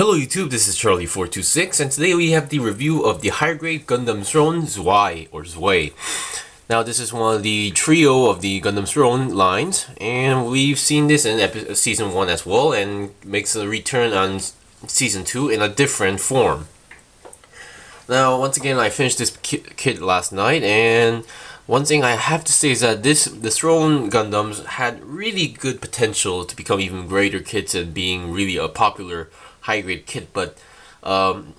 Hello YouTube, this is Charlie426, and today we have the review of the higher grade Gundam Throne Zwei, or Zwei. Now this is one of the trio of the Gundam Throne lines, and we've seen this in Season 1 as well, and makes a return on Season 2 in a different form. Now once again, I finished this kit last night, and one thing I have to say is that the Throne Gundams had really good potential to become even greater kits and being really a popular high-grade kit, but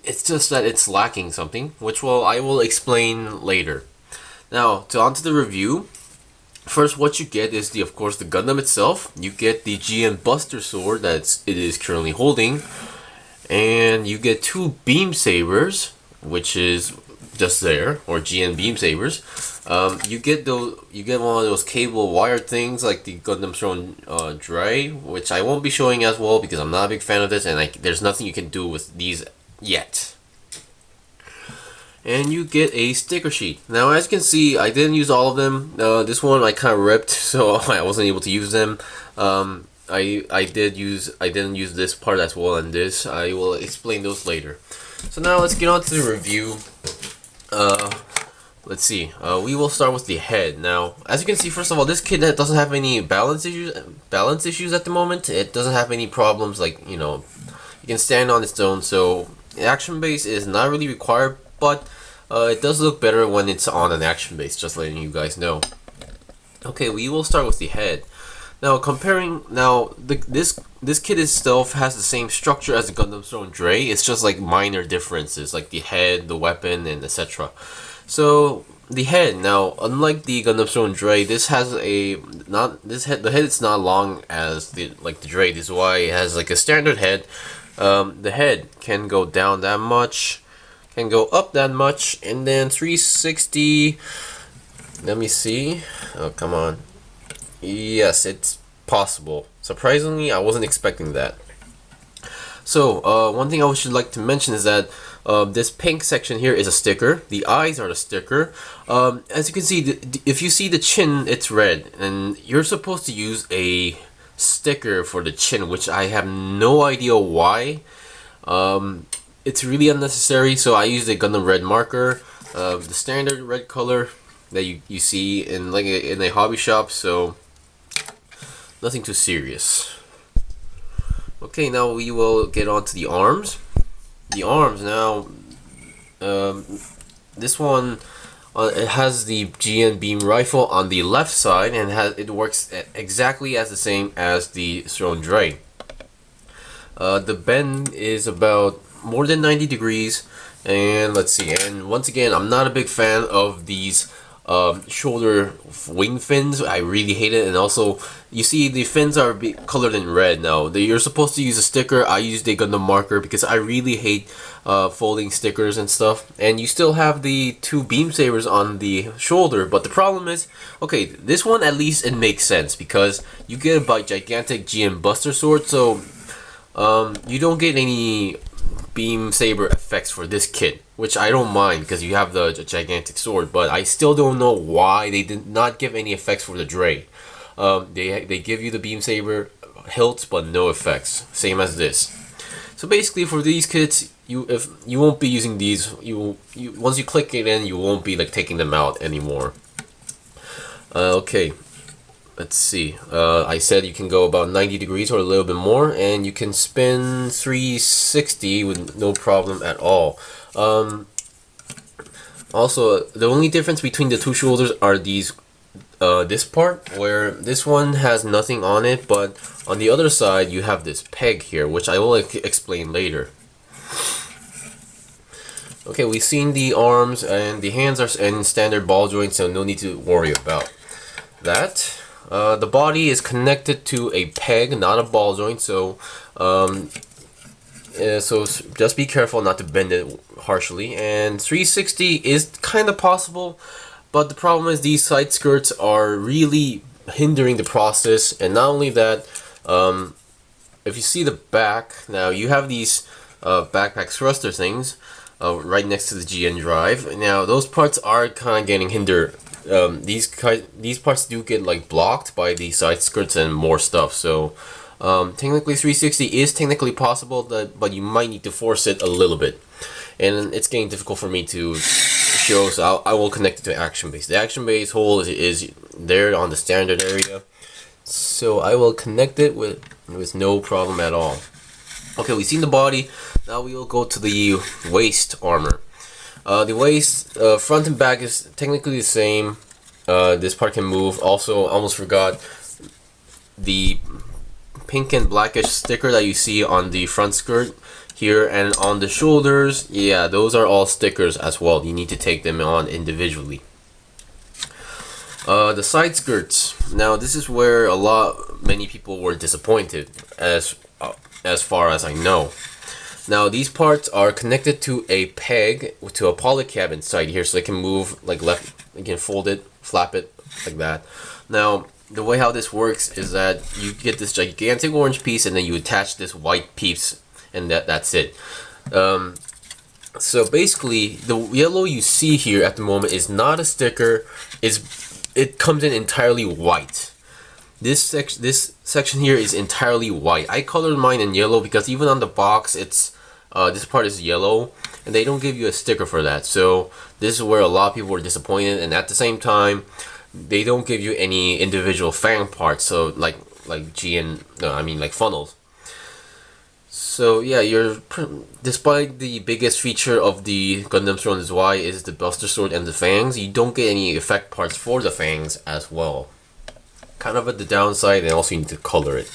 it's just that it's lacking something, which I will explain later. Now, onto the review. First, what you get is of course the Gundam itself. You get the GN Buster Sword that it is currently holding, and you get two beam sabers, which is just there, or GN beam sabers. You get one of those cable wire things like the Gundam Throne Drei, which I won't be showing as well because I'm not a big fan of this, and there's nothing you can do with these yet. And you get a sticker sheet. Now, as you can see, I didn't use all of them. This one I kind of ripped, so I wasn't able to use them. I didn't use this part as well, and this I will explain those later. So now let's get on to the review. Let's see. We will start with the head. Now, as you can see, first of all, this kit doesn't have any balance issues at the moment. It doesn't have any problems like, you know, you can stand on its own. So action base is not really required, but it does look better when it's on an action base. Just letting you guys know. Okay, we will start with the head. Now, this kit itself has the same structure as the Gundam Throne Drei. It's just like minor differences, like the head, the weapon, and etc. So the head, now, unlike the Gundam Throne Drei, this has the head is not long as the Drei. This is why it has like a standard head. The head can go down that much, can go up that much, and then 360. Let me see. Oh, come on. Yes, it's possible. Surprisingly, I wasn't expecting that. So, one thing I should like to mention is that this pink section here is a sticker. The eyes are the sticker. As you can see, if you see the chin, it's red, and you're supposed to use a sticker for the chin, which I have no idea why. It's really unnecessary, so I used a Gundam red marker, the standard red color that you see in a hobby shop. So nothing too serious. Okay, now we will get on to the arms. The arms now, this one it has the GN beam rifle on the left side, and it works exactly as the same as the Throne Drei. The bend is about more than 90 degrees, and let's see. And once again, I'm not a big fan of these shoulder wing fins. I really hate it. And also, you see the fins are colored in red. Now you're supposed to use a sticker. I used a Gundam marker because I really hate folding stickers and stuff. And you still have the two beam sabers on the shoulder, but the problem is, okay, this one at least it makes sense because you get a gigantic GN Buster Sword, so you don't get any beam saber effects for this kit, which I don't mind because you have the gigantic sword, but I still don't know why they did not give any effects for the Drei. They give you the beam saber hilts but no effects, same as this. So basically for these kits, you won't be using these. Once you click it in, you won't be like taking them out anymore. Okay. Let's see, I said you can go about 90 degrees or a little bit more, and you can spin 360 with no problem at all. Also, the only difference between the two shoulders are this part, where this one has nothing on it, but on the other side you have this peg here, which I will explain later. Okay, we've seen the arms, and the hands are in standard ball joints, so no need to worry about that. The body is connected to a peg, not a ball joint, so so just be careful not to bend it harshly. And 360 is kind of possible, but the problem is these side skirts are really hindering the process. And not only that, if you see the back, now you have these backpack thruster things right next to the GN drive. Now those parts are kind of getting hindered. These parts do get like blocked by the side skirts and more stuff, so Technically 360 is technically possible, but you might need to force it a little bit. And it's getting difficult for me to show, so I will connect it to action base. The action base hole is there on the standard area, so I will connect it with no problem at all. Okay, we've seen the body. Now we will go to the waist armor. The waist, front and back is technically the same. This part can move. Also, almost forgot the pink and blackish sticker that you see on the front skirt here and on the shoulders. Yeah, those are all stickers as well. You need to take them on individually. The side skirts. Now this is where many people were disappointed, as far as I know. Now these parts are connected to a peg, to a polycab inside here, so they can move like left. You can fold it, flap it like that. Now the way how this works is that you get this gigantic orange piece, and then you attach this white piece, and that's it. So basically, the yellow you see here at the moment is not a sticker. It comes in entirely white. This section here is entirely white. I colored mine in yellow because even on the box, it's this part is yellow, and they don't give you a sticker for that. So this is where a lot of people were disappointed, and at the same time, they don't give you any individual fang parts. So like funnels. So yeah, despite the biggest feature of the Gundam Throne Zwei is the Buster Sword and the fangs, you don't get any effect parts for the fangs as well. Kind of at the downside, and also you need to color it.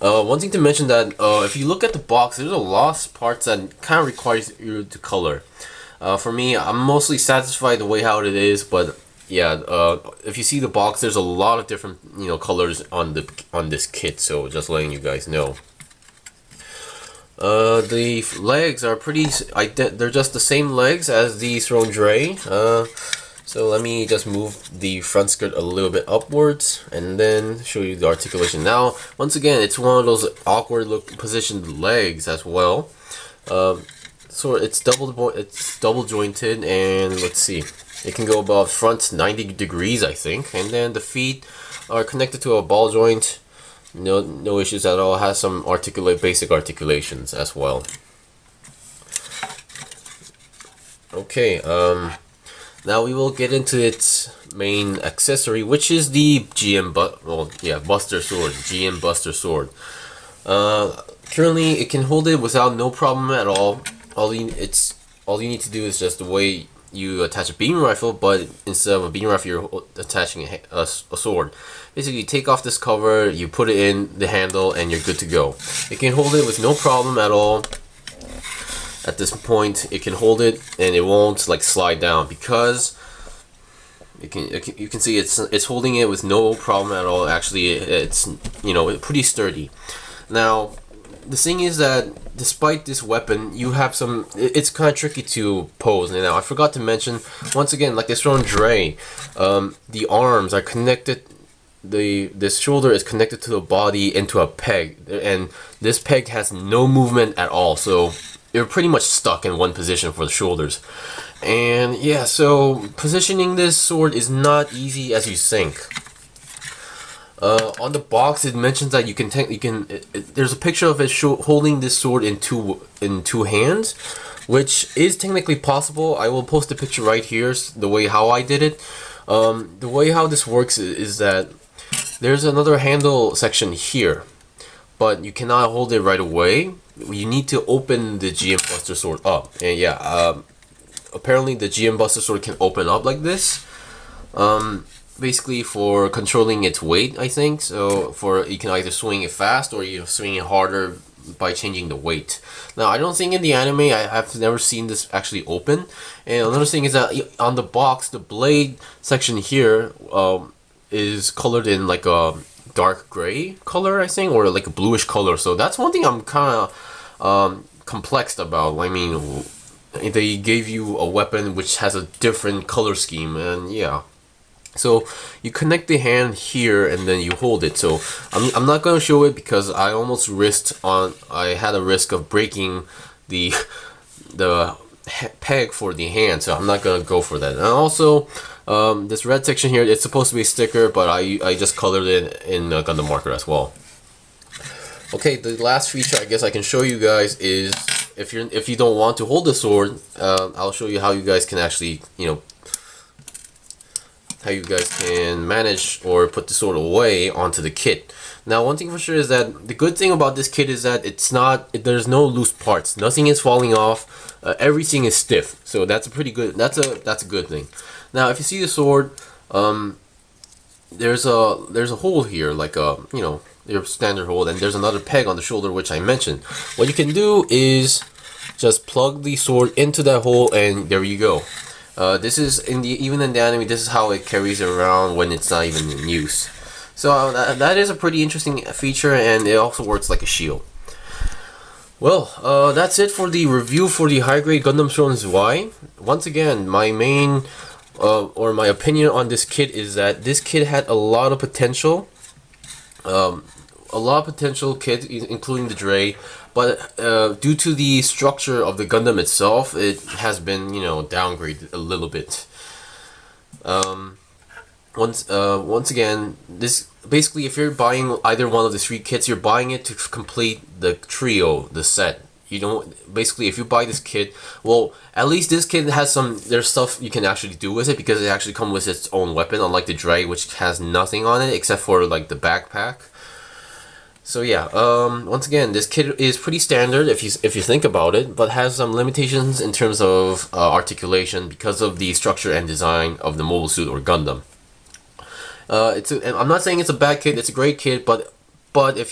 One thing to mention that if you look at the box, there's a lot of parts that kind of requires you to color. For me, I'm mostly satisfied the way how it is, but yeah, if you see the box, there's a lot of different colors on this kit. So just letting you guys know. The legs are they're just the same legs as the Throne Drei. So let me just move the front skirt a little bit upwards and then show you the articulation. Now, once again, it's one of those awkward positioned legs as well. So it's double jointed, and let's see, it can go about front 90 degrees, I think, and then the feet are connected to a ball joint. No issues at all. It has some basic articulations as well. Okay, now we will get into its main accessory, which is the Buster Sword, GM Buster Sword. Currently, it can hold it without no problem at all. All you need to do is just the way you attach a beam rifle, but instead of a beam rifle, you're attaching a sword. Basically, you take off this cover, you put it in the handle, and you're good to go. It can hold it with no problem at all. At this point, it can hold it, and it won't like slide down because you can see it's holding it with no problem at all. Actually, it's pretty sturdy. Now, the thing is that despite this weapon, you have it's kind of tricky to pose. And now I forgot to mention once again, like this Throne Drei, the arms are connected. This shoulder is connected to the body into a peg, and this peg has no movement at all. So you're pretty much stuck in one position for the shoulders. And yeah, so positioning this sword is not easy as you think. On the box, it mentions that there's a picture of it holding this sword in two hands, which is technically possible. I will post a picture right here, the way how I did it. The way how this works is that there's another handle section here, but you cannot hold it right away. You need to open the GM Buster Sword up, and yeah, apparently the GM Buster Sword can open up like this. Basically for controlling its weight, I think. So you can either swing it fast or you swing it harder by changing the weight. Now, I don't think in the anime I have never seen this actually open. And another thing is that on the box, the blade section here is colored in like a dark gray color, I think, or like a bluish color. So that's one thing I'm kind of complexed about. I mean, they gave you a weapon which has a different color scheme, and yeah. So you connect the hand here and then you hold it. So I'm not going to show it because I almost I had a risk of breaking the peg for the hand, so I'm not going to go for that. And also this red section here, it's supposed to be a sticker, but I just colored it in Gundam marker as well. Okay, the last feature I guess I can show you guys is if you don't want to hold the sword, I'll show you how you guys can actually, you know, how you guys can manage or put the sword away onto the kit. Now, one thing for sure is that the good thing about this kit is that there's no loose parts. Nothing is falling off. Everything is stiff. So that's a pretty good. That's a good thing. Now, if you see the sword, there's a hole here, like a, you know, your standard hole, and there's another peg on the shoulder which I mentioned. What you can do is just plug the sword into that hole, and there you go. This is even in the anime, this is how it carries it around when it's not even in use. So that is a pretty interesting feature, and it also works like a shield. Well, that's it for the review for the high grade Gundam Throne Zwei. Once again, my main or my opinion on this kit is that this kit had a lot of potential. Kit, including the Drei, but due to the structure of the Gundam itself, it has been, you know, downgraded a little bit. Once again, this basically, if you're buying either one of the 3 kits, you're buying it to complete the trio, the set. You don't basically, if you buy this kit, well, at least this kit has there's stuff you can actually do with it, because it actually comes with its own weapon, unlike the Drei, which has nothing on it except for like the backpack. So yeah, once again, this kit is pretty standard if you think about it, but has some limitations in terms of articulation because of the structure and design of the mobile suit or Gundam. I'm not saying it's a bad kit; it's a great kit, but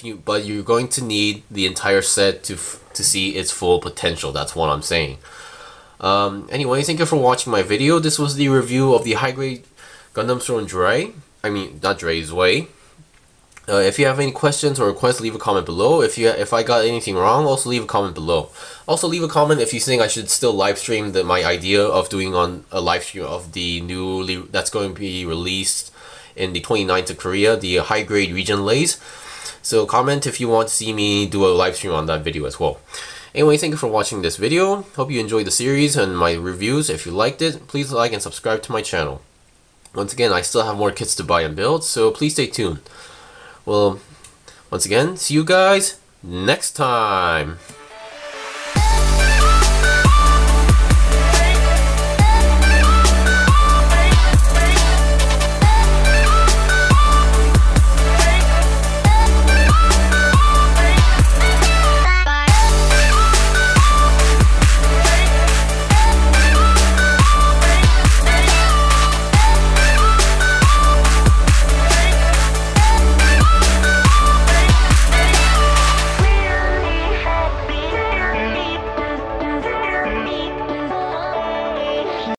you're going to need the entire set to see its full potential. That's what I'm saying. Anyway, thank you for watching my video. This was the review of the high grade Gundam Throne Drei. I mean, not Drei, Zwei. If you have any questions or requests, leave a comment below. If I got anything wrong, also leave a comment below. Also leave a comment if you think I should still live stream my idea of doing on a live stream of the that's going to be released in the 29th of Korea, the high grade region lays. So comment if you want to see me do a live stream on that video as well. Anyway, thank you for watching this video. Hope you enjoyed the series and my reviews. If you liked it, please like and subscribe to my channel. Once again, I still have more kits to buy and build, so please stay tuned. Well, once again, see you guys next time.